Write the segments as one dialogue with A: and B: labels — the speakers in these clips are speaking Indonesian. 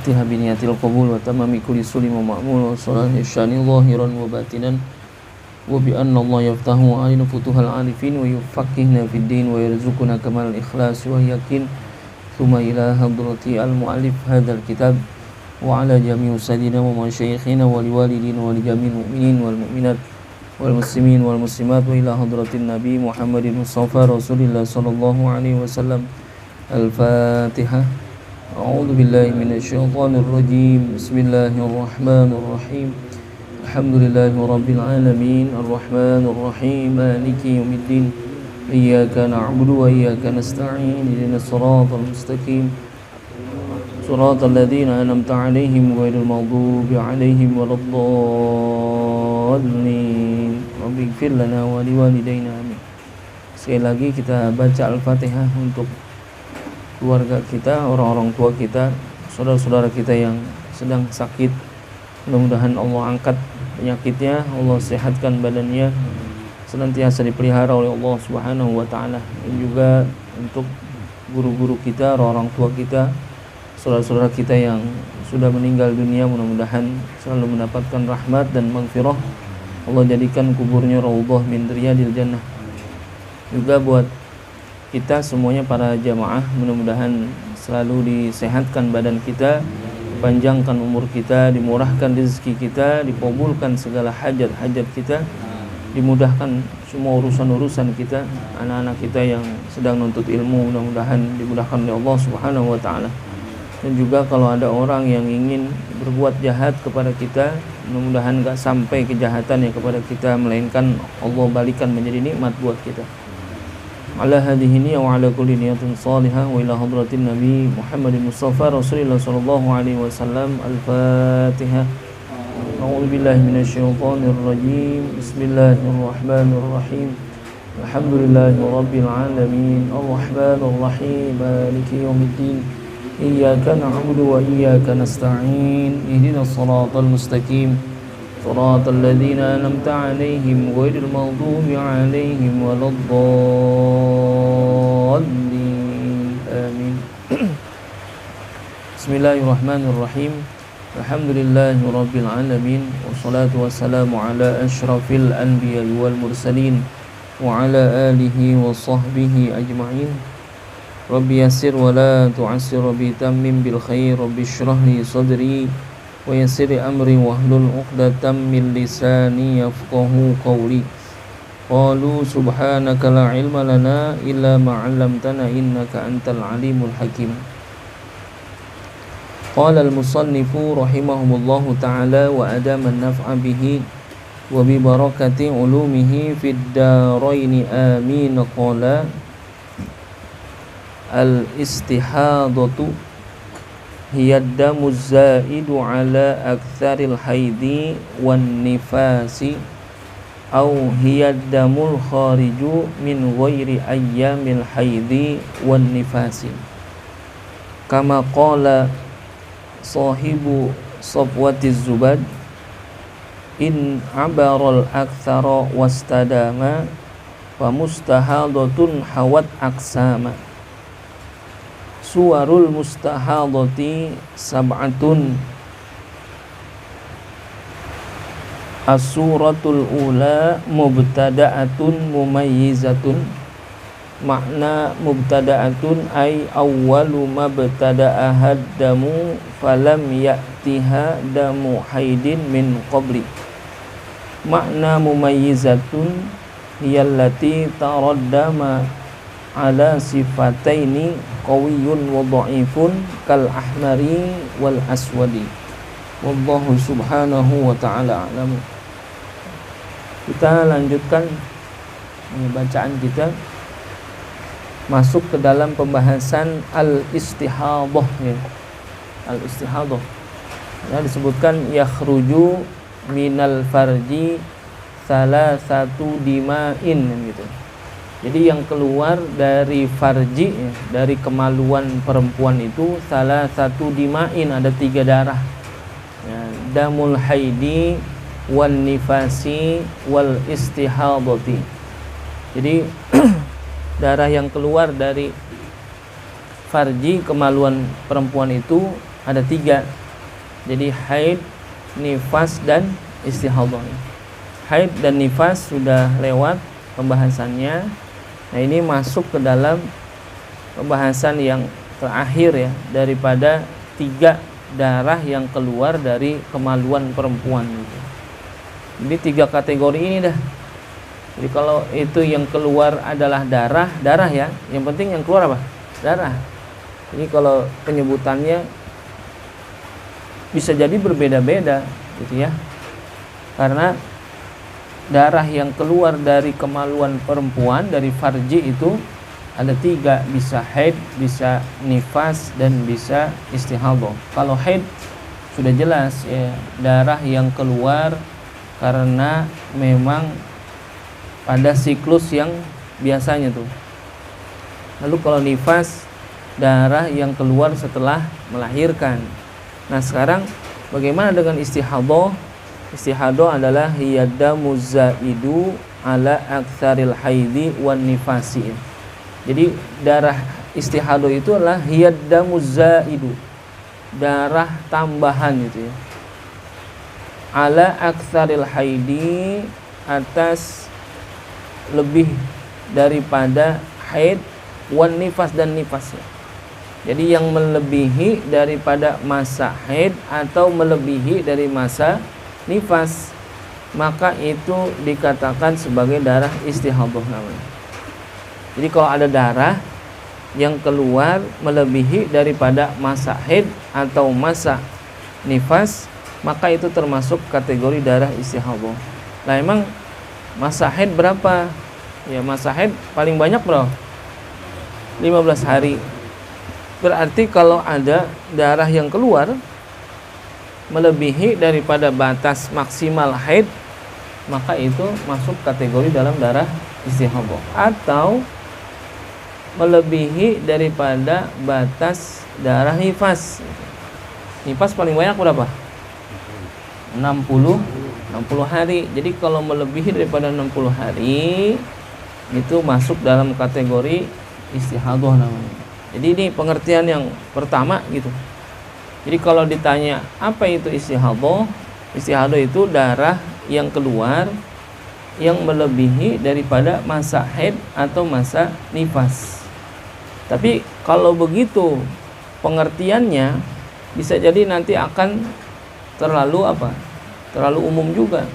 A: وافتها بنية القبول وتمام كل سلم ومأمول وصلاة الشان ظاهرا وباطنا وبأن الله يفتح علينا فتوح العارفين ويفقهنا في الدين ويرزقنا كمال الإخلاص واليقين ثم إلى حضرة المؤلف هذا الكتاب وعلى جميع سيدنا ومشايخنا ولوالدينا ولجميع المؤمنين والمؤمنات والمسلمين والمسلمات وإلى حضرة النبي محمد المصطفى رسول الله صلى الله عليه وسلم. الفاتحة. أعوذ بالله من الشيطان الرجيم. بسم الله الرحمن الرحيم. الحمد لله رب العالمين الرحمن الرحيم مالك يوم الدين إياك نعبد وإياك نستعين اهدنا الصراط المستقيم صراط الذين أنعمت عليهم غير المغضوب عليهم ولا الضالين رب اغفر لنا ولوالدينا آمين. Sekali lagi kita baca Al-Fatihah untuk keluarga kita, orang-orang tua kita, saudara-saudara kita yang sedang sakit. Mudah-mudahan Allah angkat penyakitnya, Allah sehatkan badannya, senantiasa dipelihara oleh Allah Subhanahu wa taala. Dan juga untuk guru-guru kita, orang-orang tua kita, saudara-saudara kita yang sudah meninggal dunia, mudah-mudahan selalu mendapatkan rahmat dan maghfirah. Allah jadikan kuburnya raudhah min riyadil jannah. Juga buat kita semuanya para jamaah, mudah-mudahan selalu disehatkan badan kita, panjangkan umur kita, dimurahkan rezeki kita, dikabulkan segala hajat-hajat kita, dimudahkan semua urusan-urusan kita, anak-anak kita yang sedang nuntut ilmu, mudah-mudahan dimudahkan oleh Allah Subhanahu wa taala. Dan juga kalau ada orang yang ingin berbuat jahat kepada kita, mudah-mudahan enggak sampai kejahatan yang kepada kita, melainkan Allah balikan menjadi nikmat buat kita. Ala hadhihi niyya wa ala kulli niyatin salihah wa ila hadratin nabi Muhammadin Mustafa Rasulullah sallallahu alaihi wasallam. Al-Fatihah. A'udzu billahi minasyaitonir rajim. Bismillahirrahmanirrahim. Alhamdulillahi rabbil alamin. Arrahmanir rahim. Maliki yaumiddin. Iyyaka na'budu wa iyyaka nasta'in. Ihdinas siratal mustaqim. صراط الذين أنعمت عليهم غير المغضوب عليهم ولا الضالين آمين. بسم الله الرحمن الرحيم. الحمد لله رب العالمين والصلاة والسلام على أشرف الأنبياء والمرسلين وعلى آله وصحبه أجمعين. رب يسر ولا تعسر بتمم بالخير. رب اشرح لي صدري ويسر أمري واحلل عقدة من لساني يفقهوا قولي. قالوا سبحانك لا علم لنا إلا ما علمتنا إنك أنت العليم الحكيم. قال المصنف رحمه الله تعالى وأدام النفع به وببركة علومه في الدارين آمين. قال الاستحاضة hiya damu zaidu ala aktsaril haidi wan nifasi au hiya damul khariju min ghairi ayyamil haidi wan nifasi kama qala sahibu safwatiz zubad in abaral aktsara wastadama fa mustahadatun hawat aksama. Suwarul mustahadati sab'atun. As-suratul ula mubtada'atun mumayyizatun. Makna mubtada'atun ay awwalu mabtada'ahad damu falam ya'tiha damu haidin min qabli. Makna mumayyizatun hiyallati taraddama ala sifataini qawiyyun wa dha'ifun kal ahmari wal aswadi. Wallahu subhanahu wa ta'ala a'lam. Kita lanjutkan bacaan kita, masuk ke dalam pembahasan al-istihadah ya. Al-istihadah ya, disebutkan yakhruju minal farji salasatu dima'in gitu. Jadi yang keluar dari farji ya, dari kemaluan perempuan itu salah satu dima'in, ada 3 darah ya, damul haidi wal nifasi wal istihadati. Jadi darah yang keluar dari farji kemaluan perempuan itu ada 3. Jadi haid, nifas, dan istihadah. Haid dan nifas sudah lewat pembahasannya. Nah, ini masuk ke dalam pembahasan yang terakhir ya, daripada 3 darah yang keluar dari kemaluan perempuan gitu. Jadi 3 kategori ini dah. Jadi kalau itu yang keluar adalah darah ya. Yang penting yang keluar apa? Darah. Ini kalau penyebutannya bisa jadi berbeda-beda gitu ya. Karena darah yang keluar dari kemaluan perempuan, dari farji itu ada 3, bisa haid, bisa nifas, dan bisa istihadah. Kalau haid sudah jelas ya, darah yang keluar karena memang pada siklus yang biasanya tuh. Lalu kalau nifas, darah yang keluar setelah melahirkan. Nah, sekarang bagaimana dengan istihadah? Istihadah adalah hiyadamu zaidu ala aktsaril haidi wan nifasi. Jadi darah istihadah itu adalah hiyadamu zaidu, darah tambahan gitu ya. Ala aktsaril haidi, atas lebih daripada haid, wan nifas, dan nifas ya. Jadi yang melebihi daripada masa haid atau melebihi dari masa nifas, maka itu dikatakan sebagai darah istihadah namanya. Jadi kalau ada darah yang keluar melebihi daripada masa haid atau masa nifas, maka itu termasuk kategori darah istihadah. Nah, emang masa haid berapa? Ya, masa haid paling banyak berapa? 15 hari. Berarti kalau ada darah yang keluar melebihi daripada batas maksimal haid, maka itu masuk kategori dalam darah istihadah. Atau melebihi daripada batas darah nifas. Nifas paling banyak berapa? 60 hari. Jadi kalau melebihi daripada 60 hari itu masuk dalam kategori istihadah namanya. Jadi ini pengertian yang pertama gitu. Jadi kalau ditanya apa itu istihadah? Istihadah itu darah yang keluar yang melebihi daripada masa haid atau masa nifas. Tapi kalau begitu pengertiannya bisa jadi nanti akan terlalu apa? Terlalu umum juga.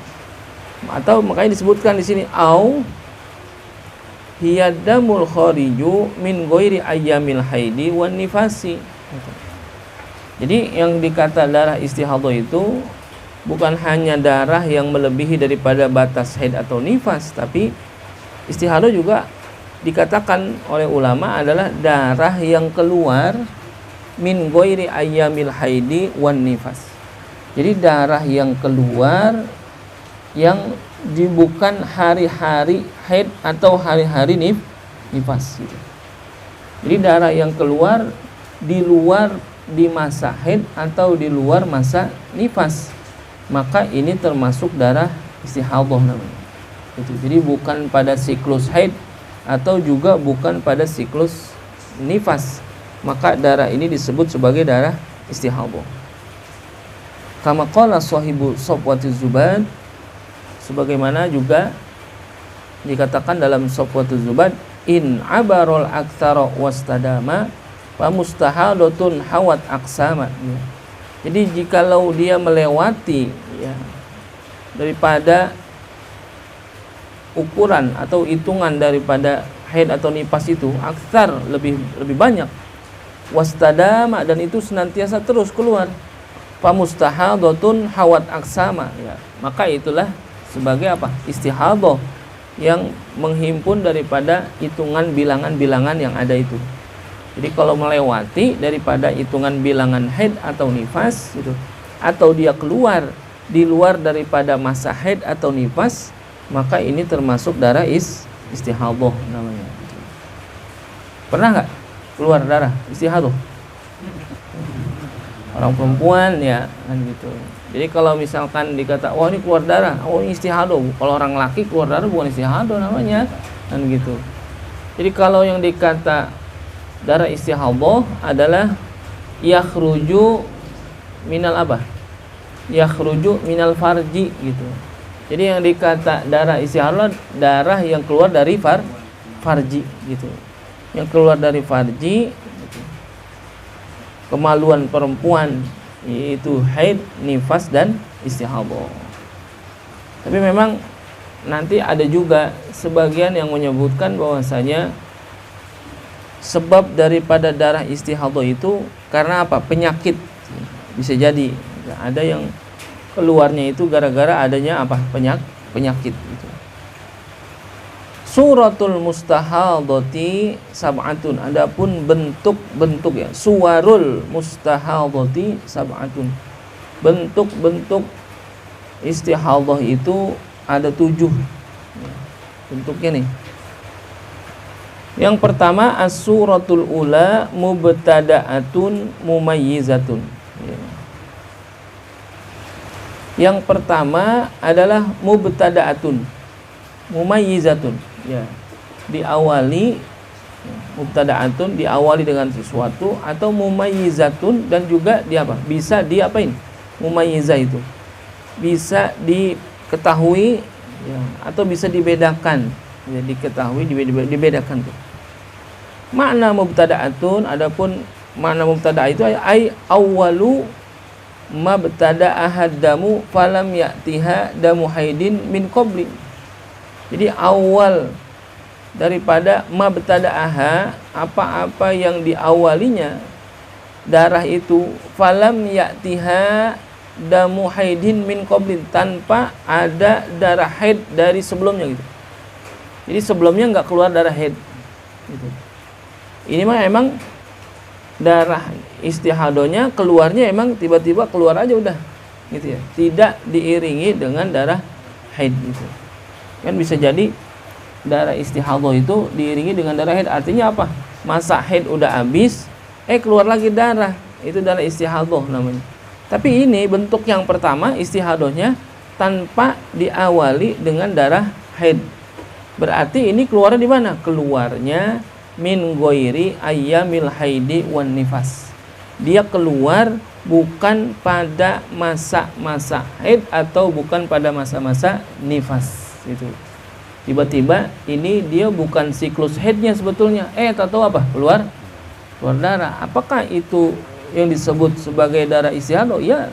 A: Atau makanya disebutkan di sini au hiyadamul khariju min ghairi ayyamil haidi wan nifasi. Jadi yang dikata darah istihadah itu bukan hanya darah yang melebihi daripada batas haid atau nifas, tapi istihadah juga dikatakan oleh ulama adalah darah yang keluar min ghairi ayyamil haidi wan nifas. Jadi darah yang keluar yang bukan hari-hari haid atau hari-hari nifas gitu. Jadi darah yang keluar di luar di masa haid atau di luar masa nifas, maka ini termasuk darah istihadah namanya. Itu. Jadi bukan pada siklus haid atau juga bukan pada siklus nifas, maka darah ini disebut sebagai darah istihadah. Kama qala sahibu Safwatiz Zubad, sebagaimana juga dikatakan dalam Safwatuz Zubad, in abarul aktsara wastadama wa mustahadatun hawat aksama. Jadi jikalau dia melewati ya, daripada ukuran atau hitungan daripada haid atau nifas itu, aktsar lebih banyak, wastadama dan itu senantiasa terus keluar, fa mustahadatun hawat aksama ya, maka itulah sebagai apa? Istihadah yang menghimpun daripada hitungan bilangan-bilangan yang ada itu. Jadi kalau melewati daripada hitungan bilangan haid atau nifas gitu, atau dia keluar di luar daripada masa haid atau nifas, maka ini termasuk darah istihadah namanya. Pernah nggak keluar darah istihadah? Orang perempuan ya kan gitu. Jadi kalau misalkan dikata, wah ini keluar darah, oh ini istihadah. Kalau orang laki keluar darah bukan istihadah namanya, kan gitu. Jadi kalau yang dikata darah istihadah adalah yakhruju minal apa? Yakhruju minal farji gitu. Jadi yang dikata darah istihadah, darah yang keluar dari farji gitu. Yang keluar dari farji gitu. Kemaluan perempuan yaitu haid, nifas dan istihadah. Tapi memang nanti ada juga sebagian yang menyebutkan bahwasanya sebab daripada darah istihadah itu karena apa? Penyakit. Bisa jadi ada yang keluarnya itu gara-gara adanya apa? Penyakit gitu. Suratul mustahadati sab'atun. Adapun bentuk-bentuk ya, suwarul mustahadati sab'atun. Bentuk-bentuk istihadah itu ada 7 bentuknya nih. Yang pertama as-suratul ula mubtada'atun mumayyizatun. Yang pertama adalah mubtada'atun mumayyizatun. Ya. Diawali mubtada'atun diawali dengan sesuatu atau mumayyizatun dan juga di apa? Bisa diapain? Mumayyizah itu bisa diketahui ya, atau bisa dibedakan. Ya, diketahui dibedakan tuh. Makna mubtada'atun, adapun makna mubtada' itu ay awwalu mabtada'a haddamu falam ya'tiha damu haidin min qabli. Jadi awal daripada mabtada'aha, apa-apa yang diawalinya darah itu, falam ya'tiha damu haidin min qablin, tanpa ada darah haid dari sebelumnya gitu. Jadi sebelumnya nggak keluar darah haid gitu. Ini mah emang darah istihadonya keluarnya emang tiba-tiba keluar aja udah gitu ya, tidak diiringi dengan darah haid gitu. Kan bisa jadi darah istihadah itu diiringi dengan darah haid, artinya apa? Masa haid udah habis, keluar lagi darah, itu darah istihadah namanya. Tapi ini bentuk yang pertama istihadahnya tanpa diawali dengan darah haid. Berarti ini keluarnya di mana? Keluarnya min ghairi ayyamil haidi wan nifas. Dia keluar bukan pada masa-masa haid atau bukan pada masa-masa nifas. Itu tiba-tiba ini dia bukan siklus haidnya sebetulnya, tahu apa? Keluar darah. Apakah itu yang disebut sebagai darah istihadah? Ya,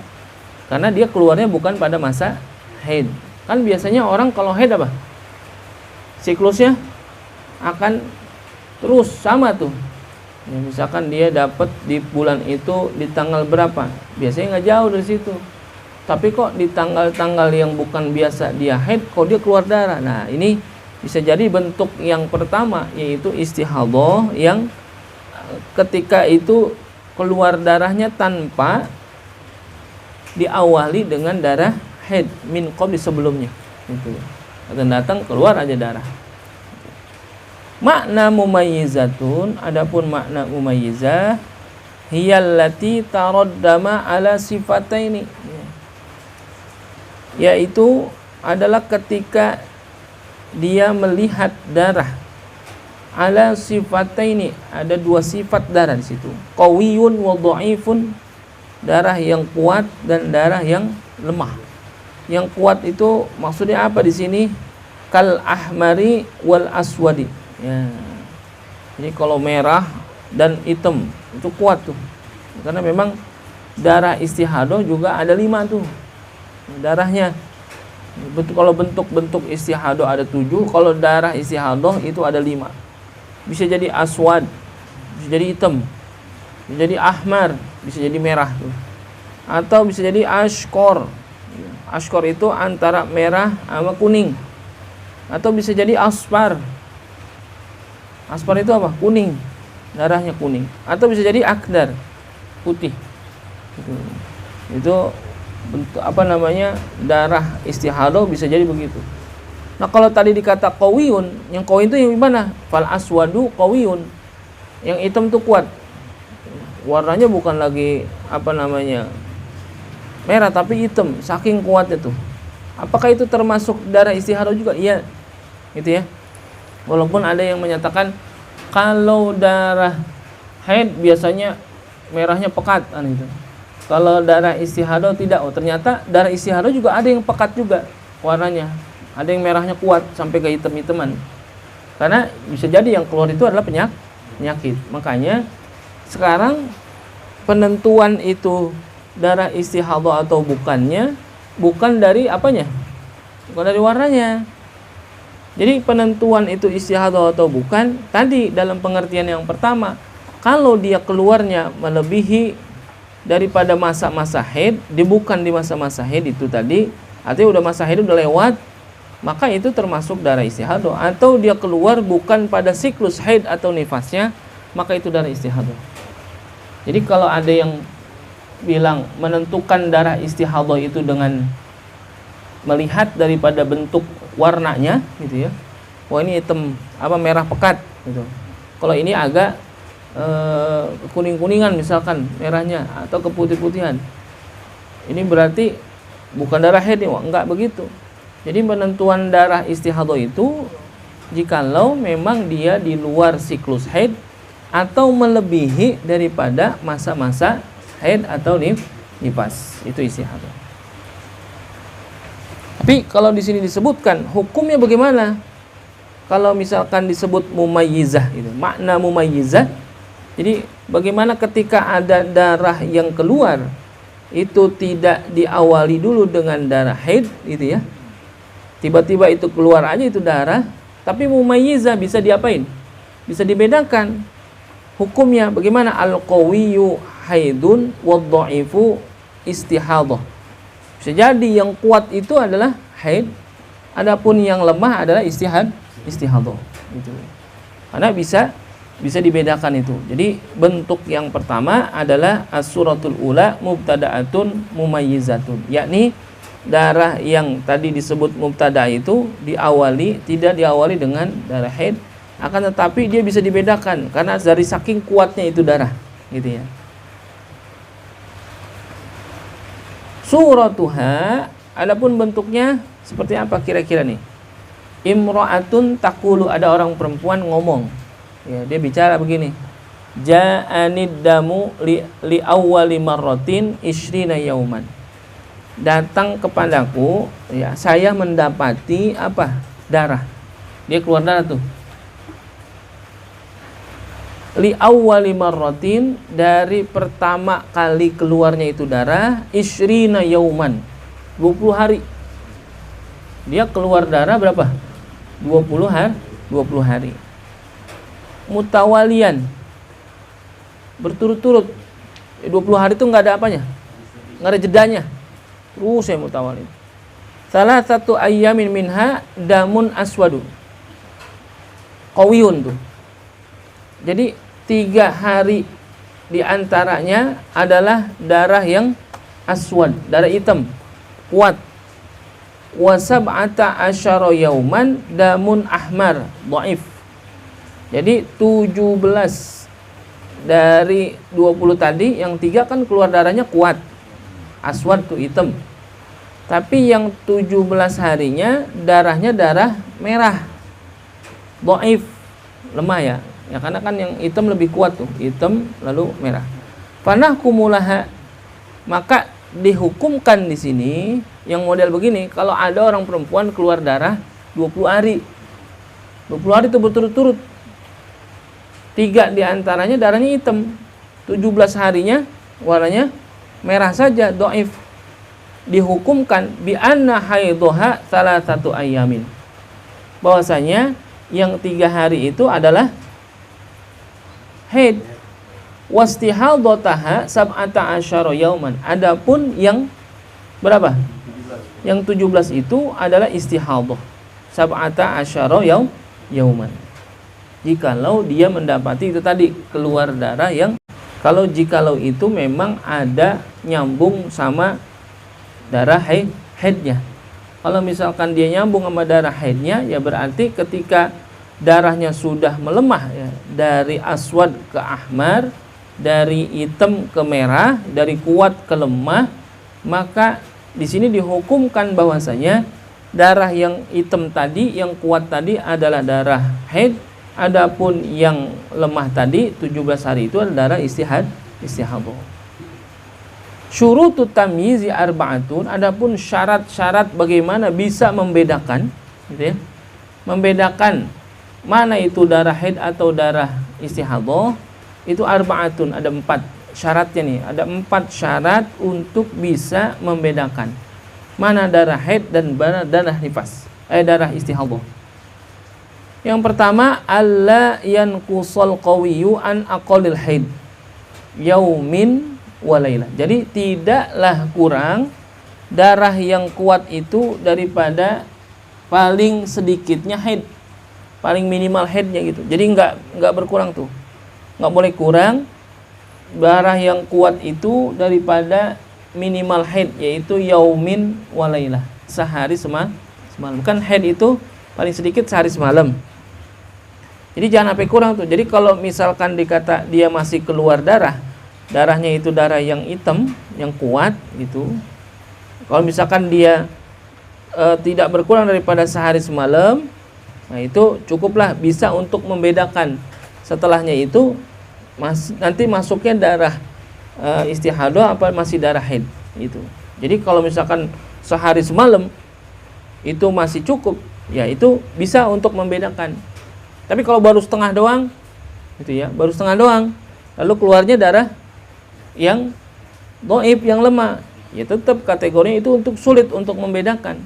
A: karena dia keluarnya bukan pada masa haid. Kan biasanya orang kalau haid apa? Siklusnya akan terus sama tuh. Ya, misalkan dia dapat di bulan itu di tanggal berapa? Biasanya nggak jauh dari situ. Tapi kok di tanggal-tanggal yang bukan biasa dia haid, kok dia keluar darah. Nah, ini bisa jadi bentuk yang pertama, yaitu istihadah yang ketika itu keluar darahnya tanpa diawali dengan darah haid min qabli sebelumnya. Itu. Datang keluar aja darah. Makna mumayyizatun, adapun makna mumayyizah hiyallati taraddama ala sifataini, yaitu adalah ketika dia melihat darah ala sifataini, ada 2 sifat darah di situ, qawiyun wa dhaifun, darah yang kuat dan darah yang lemah. Yang kuat itu maksudnya apa di sini? Kal ahmari wal aswadi. Ya. Jadi kalau merah dan hitam itu kuat tuh. Karena memang darah istihadah juga ada 5 tuh darahnya. Kalau bentuk-bentuk istihadah ada 7, kalau darah istihadah itu ada 5. Bisa jadi aswad, bisa jadi hitam, bisa jadi ahmar, bisa jadi merah tuh. Atau bisa jadi ashkor. Ashkor itu antara merah sama kuning. Atau bisa jadi aspar. Aspar itu apa? Kuning. Darahnya kuning. Atau bisa jadi akdar, putih. Itu bentuk apa namanya? Darah istihadah bisa jadi begitu. Nah, kalau tadi dikata qawiyun, yang qawi itu yang gimana? Fal aswadu qawiyun. Yang hitam itu kuat. Warnanya bukan lagi apa namanya? Merah tapi hitam, saking kuatnya tuh. Apakah itu termasuk darah istihadah juga? Iya. Gitu ya. Walaupun ada yang menyatakan kalau darah haid biasanya merahnya pekat gitu. Kalau darah istihadah tidak. Oh, ternyata darah istihadah juga ada yang pekat juga warnanya. Ada yang merahnya kuat sampai ke hitam-hitaman. Karena bisa jadi yang keluar itu adalah penyakit. Makanya sekarang penentuan itu darah istihadah atau bukannya bukan dari apanya? Bukan dari warnanya. Jadi penentuan itu istihadah atau bukan tadi dalam pengertian yang pertama, kalau dia keluarnya melebihi daripada masa-masa haid, bukan di masa-masa haid itu tadi, artinya udah masa haid udah lewat, maka itu termasuk darah istihadah. Atau dia keluar bukan pada siklus haid atau nifasnya, maka itu darah istihadah. Jadi kalau ada yang bilang menentukan darah istihadah itu dengan melihat daripada bentuk warnanya gitu ya. Wah, ini hitam merah pekat gitu. Kalau ini agak kuning-kuningan misalkan merahnya atau keputih-putihan, ini berarti bukan darah haid. Enggak begitu. Jadi penentuan darah istihadah itu jikalau memang dia di luar siklus haid atau melebihi daripada masa-masa haid atau nifas, itu istihadah. Tapi kalau di sini disebutkan hukumnya bagaimana? Kalau misalkan disebut mumayyizah itu, makna mumayyizah. Jadi bagaimana ketika ada darah yang keluar itu tidak diawali dulu dengan darah haid gitu ya. Tiba-tiba itu keluar aja itu darah, tapi mumayyizah bisa diapain? Bisa dibedakan. Hukumnya bagaimana? Al-qawiyyu haidun wad-dha'ifu istihadah. Bisa jadi yang kuat itu adalah haid, adapun yang lemah adalah istihadah. Gitu. Karena bisa dibedakan itu. Jadi bentuk yang pertama adalah as-suratul ula mubtada'atun mumayyizatun, yakni darah yang tadi disebut mubtada itu tidak diawali dengan darah haid, akan tetapi dia bisa dibedakan karena dari saking kuatnya itu darah, gitu ya. Suratuha, adapun bentuknya seperti apa kira-kira nih? Imra'atun taqulu, ada orang perempuan ngomong. Ya, dia bicara begini. Ja'anid damu li awwali marratin 20 yauman. Datang kepadaku, ya, saya mendapati darah. Dia keluar darah tuh. Li awwali marratin, dari pertama kali keluarnya itu darah, 20 yauman, 20 hari. Dia keluar darah berapa? 20 hari. Mutawalian, berturut-turut. 20 hari itu enggak ada apanya? Enggak ada jedanya. Terus saya mutawalin. Salah satu ayyamin minha damun aswadu qawiyun tuh. Jadi 3 hari diantaranya adalah darah yang aswad, darah hitam, kuat. Wa sab'ata asyara yauman damun ahmar dhaif. Jadi 17 dari 20 tadi, yang 3 kan keluar darahnya kuat, aswad tuh hitam. Tapi yang 17 harinya darahnya darah merah, dhaif, lemah ya. Ya karena kan yang hitam lebih kuat tuh, hitam lalu merah. Panah kumulaha, maka dihukumkan di sini yang model begini, kalau ada orang perempuan keluar darah 20 hari. 20 hari itu berturut-turut. 3 diantaranya darahnya hitam. 17 harinya warnanya merah saja, dhaif. Dihukumkan bi anna haidhaha salasatu ayyamin. Bahwasanya yang 3 hari itu adalah haid. Wastihadataha sab'ata asyara yauman. Adapun yang berapa? Yang 17 itu adalah istihadah. Sab'ata asyara yauman. Jikalau dia mendapati itu tadi keluar darah yang jikalau itu memang ada nyambung sama darah haidnya. Kalau misalkan dia nyambung sama darah haidnya, ya berarti ketika darahnya sudah melemah ya, dari aswad ke ahmar, dari hitam ke merah, dari kuat ke lemah, maka di sini dihukumkan bahwasanya darah yang hitam tadi, yang kuat tadi adalah darah haid, adapun yang lemah tadi 17 hari itu adalah darah istihadah. Syurutut tamyizi arba'atun, adapun syarat-syarat bagaimana bisa membedakan, gitu ya. Membedakan mana itu darah haid atau darah istihadah, itu arba'atun, ada 4 syaratnya nih. Ada 4 syarat untuk bisa membedakan mana darah haid dan mana darah nifas, darah istihadah. Yang pertama, alla yanqusal qawiyyu an aqallil haid yaumin walailah. Jadi tidaklah kurang darah yang kuat itu daripada paling sedikitnya haid, paling minimal haidnya gitu. Jadi nggak berkurang tuh, nggak boleh kurang darah yang kuat itu daripada minimal haid, yaitu yaumin walailah, sehari semalam. Kan haid itu paling sedikit sehari semalam. Jadi jangan sampai kurang tuh. Jadi kalau misalkan dikata dia masih keluar darahnya itu darah yang hitam, yang kuat gitu. Kalau misalkan dia tidak berkurang daripada sehari semalam, nah itu cukuplah bisa untuk membedakan. Setelahnya itu nanti masuknya darah istihadah apa masih darah haid itu. Jadi kalau misalkan sehari semalam itu masih cukup, ya itu bisa untuk membedakan. Tapi kalau baru setengah doang, gitu ya, baru setengah doang, lalu keluarnya darah yang dhaif, yang lemah, ya tetap kategorinya itu untuk sulit untuk membedakan.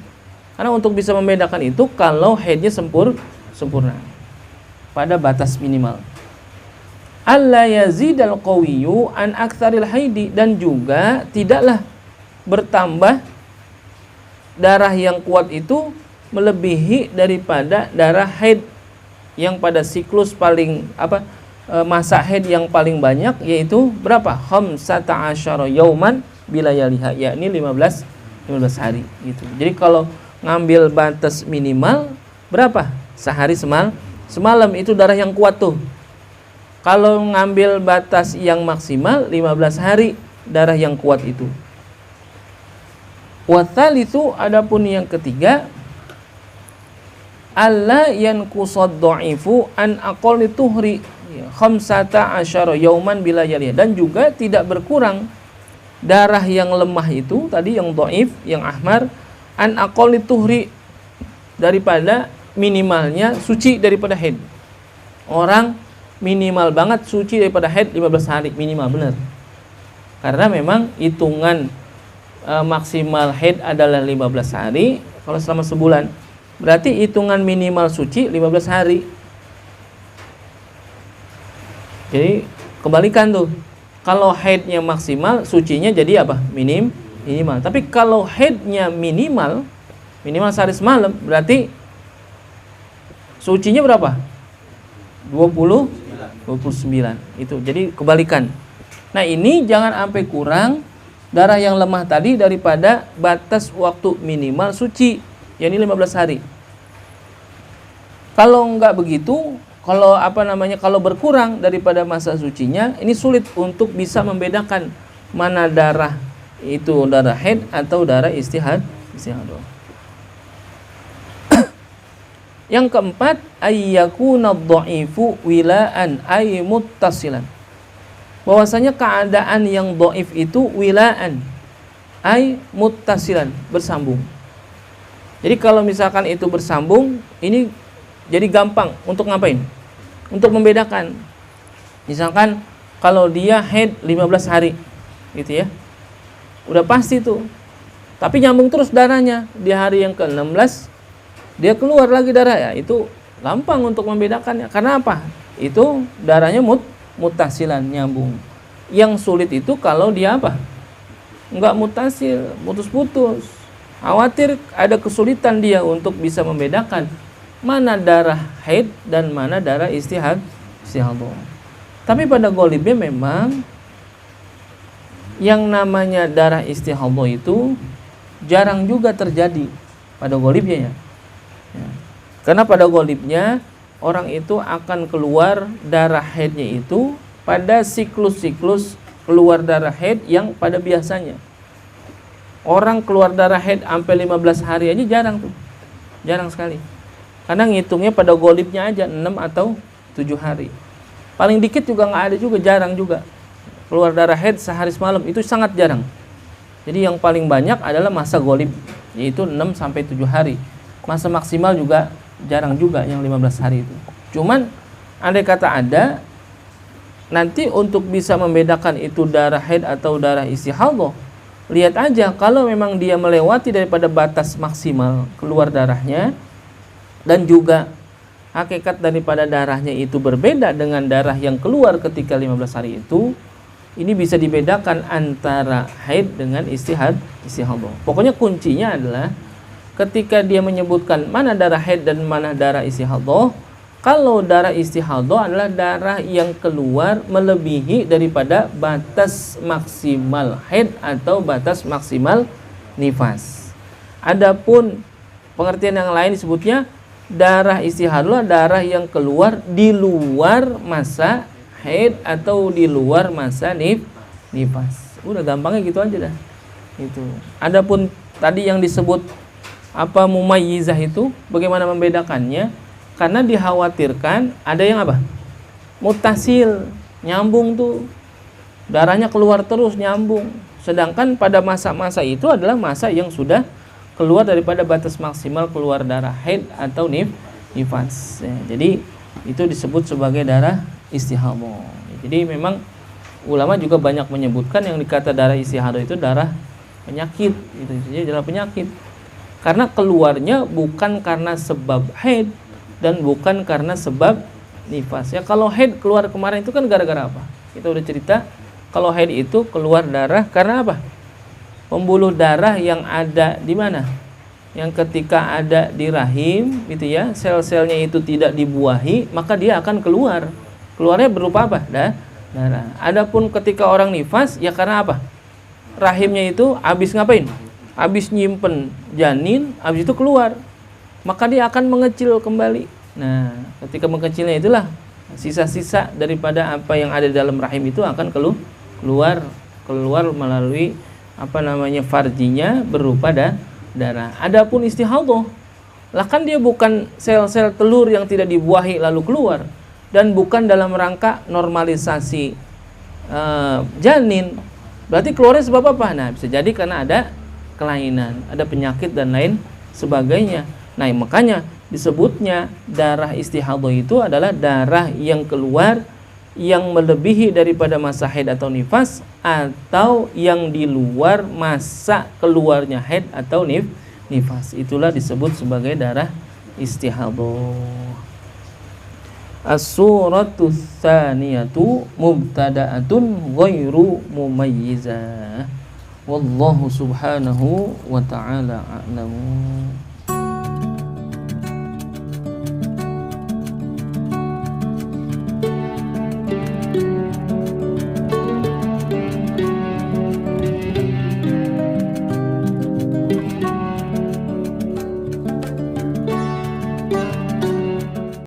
A: Karena untuk bisa membedakan itu kalau haidnya sempurna pada batas minimal. Alla yazidal qawiyyu an aktsaril haidi, dan juga tidaklah bertambah darah yang kuat itu melebihi daripada darah haid yang pada siklus paling masa haid yang paling banyak, yaitu berapa? 15 yauman bilayaliha, yakni 15 hari gitu. Jadi kalau ngambil batas minimal berapa? Sehari semalam itu darah yang kuat tuh. Kalau ngambil batas yang maksimal 15 hari darah yang kuat itu. Watsalitsu, adapun yang ketiga, alla yanqusad dha'ifu an aqalli tuhri 15 yauman bilayaliha, dan juga tidak berkurang darah yang lemah itu tadi, yang dhaif, yang ahmar, an aqalli tuhri, daripada minimalnya suci daripada haid. Orang minimal banget suci daripada haid 15 hari minimal, benar. Karena memang hitungan maksimal haid adalah 15 hari. Kalau selama sebulan berarti hitungan minimal suci 15 hari. Jadi kebalikan tuh. Kalau haidnya maksimal, sucinya jadi apa? Minimal. Tapi kalau haidnya minimal sehari semalam, berarti sucinya berapa? 29. Itu. Jadi kebalikan. Nah, ini jangan sampai kurang darah yang lemah tadi daripada batas waktu minimal suci, yakni 15 hari. Kalau enggak begitu, kalau berkurang daripada masa sucinya, ini sulit untuk bisa membedakan mana darah itu darah haid atau darah istihadah. Yang keempat, ayyakuna dha'ifu wilaan ay muttasilan. Bahwasanya keadaan yang dhaif itu wilaan ay muttasilan, bersambung. Jadi kalau misalkan itu bersambung, ini jadi gampang untuk ngapain? Untuk membedakan. Misalkan kalau dia haid 15 hari gitu ya, udah pasti tuh. Tapi nyambung terus darahnya, di hari yang ke-16 dia keluar lagi darah, ya itu gampang untuk membedakannya. Karena apa? Itu darahnya mutasilan, nyambung. Yang sulit itu kalau dia apa? Enggak mutasil, putus-putus. Khawatir ada kesulitan dia untuk bisa membedakan mana darah haid dan mana darah istihadah. Tapi pada ghalibnya memang yang namanya darah istihadah itu jarang juga terjadi pada ghalibnya ya. Karena pada ghalibnya orang itu akan keluar darah haidnya itu pada siklus-siklus keluar darah haid yang pada biasanya. Orang keluar darah haid sampai 15 hari aja jarang tuh. Jarang sekali. Karena ngitungnya pada ghalibnya aja 6 atau 7 hari. Paling dikit juga nggak ada juga, jarang juga. Keluar darah haid sehari semalam itu sangat jarang. Jadi yang paling banyak adalah masa ghalib, yaitu 6 sampai 7 hari. Masa maksimal juga jarang juga yang 15 hari itu. Cuman andai kata ada, nanti untuk bisa membedakan itu darah haid atau darah istihadhah, lihat aja kalau memang dia melewati daripada batas maksimal keluar darahnya, dan juga hakikat daripada darahnya itu berbeda dengan darah yang keluar ketika 15 hari itu, ini bisa dibedakan antara haid dengan istihadhah. Pokoknya kuncinya adalah ketika dia menyebutkan mana darah haid dan mana darah istihadhah, kalau darah istihadhah adalah darah yang keluar melebihi daripada batas maksimal haid atau batas maksimal nifas. Adapun pengertian yang lain disebutnya darah istihadhah, darah yang keluar di luar masa haid atau di luar masa nifas. Udah gampangnya gitu aja dah. Itu. Adapun tadi yang disebut mumayyizah itu, bagaimana membedakannya? Karena dikhawatirkan ada yang mutasil, nyambung tuh. Darahnya keluar terus nyambung. Sedangkan pada masa-masa itu adalah masa yang sudah keluar daripada batas maksimal keluar darah haid atau nifas. Ya, jadi itu disebut sebagai darah istihadhah. Jadi memang ulama juga banyak menyebutkan yang dikata darah istihadhah itu darah penyakit. Itu jadi darah penyakit. Karena keluarnya bukan karena sebab haid dan bukan karena sebab nifas. Ya, kalau haid keluar kemarin itu kan gara-gara apa? Kita udah cerita kalau haid itu keluar darah karena apa? Pembuluh darah yang ada di mana? Yang ketika ada di rahim gitu ya, sel-selnya itu tidak dibuahi, maka dia akan keluar. Keluarnya berupa apa? Darah. Adapun ketika orang nifas ya karena apa? Rahimnya itu habis ngapain? Habis nyimpen janin, habis itu keluar, maka dia akan mengecil kembali. Nah, ketika mengecilnya itulah sisa-sisa daripada apa yang ada dalam rahim itu akan keluar melalui farjinya berupa darah. Adapun istihadhah, lah kan dia bukan sel-sel telur yang tidak dibuahi lalu keluar, dan bukan dalam rangka normalisasi janin. Berarti keluarnya sebab apa? Nah, bisa jadi karena ada kelainan, ada penyakit dan lain sebagainya. Nah, makanya disebutnya darah istihadhah itu adalah darah yang keluar yang melebihi daripada masa haid atau nifas, atau yang di luar masa keluarnya haid atau nifas. Itulah disebut sebagai darah istihadhah. As-suratu tsaniyatu mubtada'atun ghairu mumayyizah. Wallahu subhanahu wa ta'ala a'lamu.